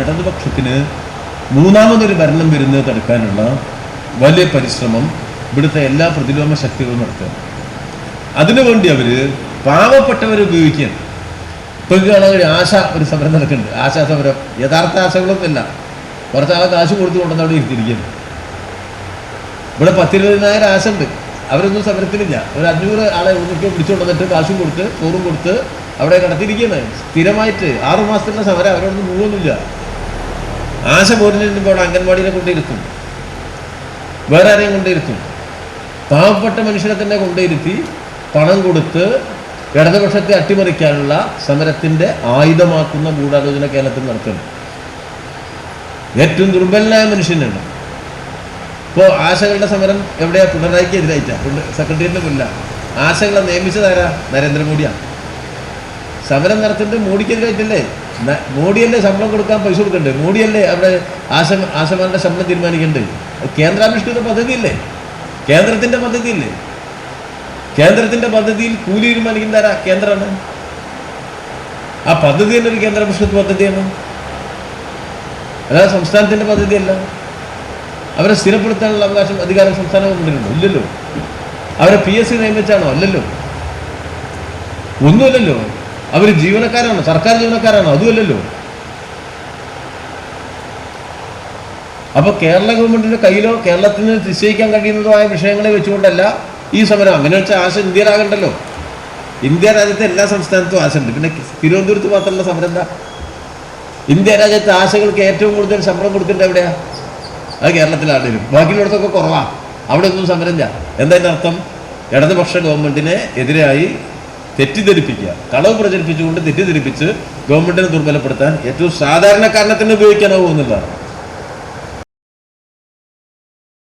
ഇടതുപക്ഷത്തിന് മൂന്നാമതൊരു ഭരണം വരുന്നത് തടുക്കാനുള്ള വലിയ പരിശ്രമം ഇവിടുത്തെ എല്ലാ പ്രതിലോമ ശക്തികളും നടത്തുക. അതിനുവേണ്ടി അവർ പാവപ്പെട്ടവരെ ഉപയോഗിക്കുകയാണ്. ഇപ്പോൾ ആശ ഒരു സമരം നടക്കുന്നുണ്ട്, ആശാ സമരം. യഥാർത്ഥ ആശകളൊന്നുമില്ല, കുറച്ചാളെ കാശ് കൊടുത്തു കൊണ്ടുവന്ന് അവിടെ ഇരുത്തിയിരിക്കുന്നു. ഇവിടെ 10-20,000 ആശ ഉണ്ട്, അവരൊന്നും സമരത്തിലില്ല. ഒരു 500 ആളെ ഒന്നിക്കെ പിടിച്ചുകൊണ്ട് വന്നിട്ട് കാശും കൊടുത്ത് ചോറും കൊടുത്ത് അവിടെ കിടത്തിയിരിക്കുന്നത് സ്ഥിരമായിട്ട് 6 മാസത്തിൻ്റെ സമരം. അവരൊന്നും പോകുന്നില്ല. ആശ പോരുന്നതിനുമ്പോൾ അവിടെ അംഗൻവാടിനെ കൊണ്ടിരുത്തും, വേറെ ആരെയും കൊണ്ടിരുത്തും. പാവപ്പെട്ട മനുഷ്യരെ തന്നെ കൊണ്ടിരുത്തി പണം കൊടുത്ത് ഇടതുപക്ഷത്തെ അട്ടിമറിക്കാനുള്ള സമരത്തിൻ്റെ ആയുധമാക്കുന്ന ഗൂഢാലോചന കേരളത്തിൽ നടത്തുന്നു. ഏറ്റവും ദുർബലനായ മനുഷ്യനാണ്. ഇപ്പോൾ ആശകളുടെ സമരം എവിടെയാ? പിണറായിക്ക് എതിരായിട്ടാണ്, സെക്രട്ടേറിയറ്റിന് മുല്ല. ആശകളെ നിയമിച്ചതാരാ? നരേന്ദ്രമോദിയാണ്. സമരം നടത്തുന്നത് മോഡിക്കെതിരായിട്ടല്ലേ? മോഡിയല്ലേ ശമ്പളം കൊടുക്കാൻ പൈസ കൊടുക്കണ്ടേ? മോഡിയല്ലേ അവിടെ ആശമാരുടെ ശമ്പളം തീരുമാനിക്കണ്ടേ? കേന്ദ്രാവിഷ്കൃത പദ്ധതിയില്ലേ? കേന്ദ്രത്തിൻ്റെ പദ്ധതിയില്ലേ? കേന്ദ്രത്തിൻ്റെ പദ്ധതിയിൽ കൂലി തീരുമാനിക്കുന്ന ആരാ? കേന്ദ്രമാണ്. ആ പദ്ധതി തന്നെ ഒരു കേന്ദ്രാവിഷ്കൃത പദ്ധതിയാണ്, അല്ലാതെ സംസ്ഥാനത്തിൻ്റെ പദ്ധതിയല്ല. അവരെ സ്ഥിരപ്പെടുത്താനുള്ള അധികാരം സംസ്ഥാന ഗവൺമെൻറ്റിനുണ്ടോ? ഇല്ലല്ലോ. അവരെ PSC നിയമിച്ചാണോ? അല്ലല്ലോ. ഒന്നുമല്ലല്ലോ. അവർ ജീവനക്കാരാണോ? സർക്കാർ ജീവനക്കാരാണോ? അതുമല്ലല്ലോ. അപ്പോൾ കേരള ഗവൺമെൻറ്റിൻ്റെ കയ്യിലോ കേരളത്തിന് നിശ്ചയിക്കാൻ കഴിയുന്നതോ ആയ വിഷയങ്ങളെ വെച്ചുകൊണ്ടല്ല ഈ സമരം. അങ്ങനെ വെച്ചാൽ ആശ ഇന്ത്യയിലാകണ്ടല്ലോ. ഇന്ത്യ രാജ്യത്തെ എല്ലാ സംസ്ഥാനത്തും ആശയുണ്ട്. പിന്നെ തിരുവനന്തപുരത്ത് മാത്രമുള്ള സമരം എന്താ? ഇന്ത്യ രാജ്യത്തെ ആശകൾക്ക് ഏറ്റവും കൂടുതൽ ശമ്പളം കൊടുക്കേണ്ടത് എവിടെയാണ്? അത് കേരളത്തിലാണെങ്കിലും. ബാക്കിയുള്ളിടത്തൊക്കെ കുറവാണ്. അവിടെ ഒന്നും സമരമില്ല. എന്താ അതിൻ്റെ അർത്ഥം? ഇടതുപക്ഷ ഗവൺമെൻറ്റിനെ എതിരായി തെറ്റിദ്ധരിപ്പിക്കുക, കളവ് പ്രചരിപ്പിച്ചുകൊണ്ട് തെറ്റിദ്ധരിപ്പിച്ച് ഗവൺമെൻറ്റിനെ ദുർബലപ്പെടുത്താൻ ഏറ്റവും സാധാരണക്കാരനെ തന്നെ ഉപയോഗിക്കാനാവുമെന്നുള്ളതാണ്.